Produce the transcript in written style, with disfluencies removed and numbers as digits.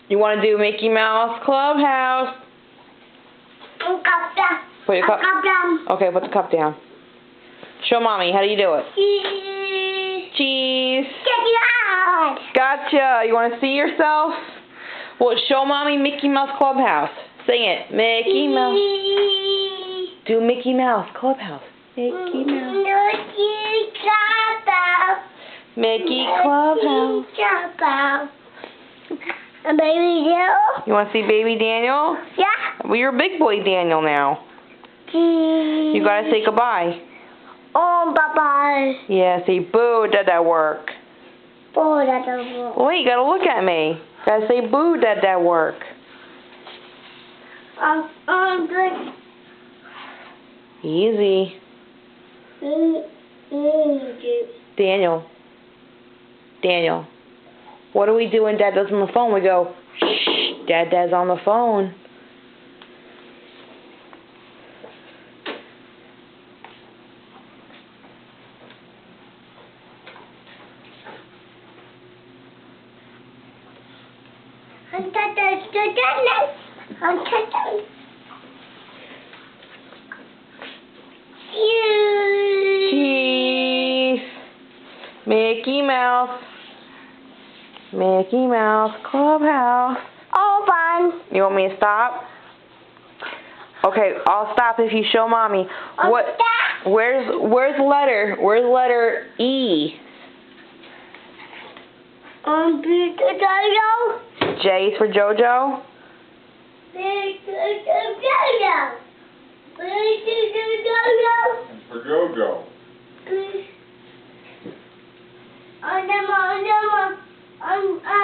You want to do Mickey Mouse Clubhouse? Cup down. Put your cup down. Okay, put the cup down. Show Mommy. How do you do it? Cheese. Get it out. Gotcha. You want to see yourself? Well, show Mommy Mickey Mouse Clubhouse. Sing it. Mickey Mouse. Do Mickey Mouse Clubhouse. Mickey Mouse. Mickey Clubhouse. A baby Daniel? You want to see baby Daniel? Yeah. Well, you're a big boy Daniel now. You got to say goodbye. Oh, bye-bye. Yeah, say boo, did that work? Oh, that doesn't work. Wait, you got to look at me. Got to say boo, did that work? Good. Easy. Daniel. Daniel. What do we do when Dad does on the phone? We go, shh, Dad's on the phone. Cheese. Mickey Mouse. Mickey Mouse Clubhouse. All fun. You want me to stop? Okay, I'll stop if you show Mommy. What? Where's letter E? Jojo. J is for JoJo. For JoJo. I'm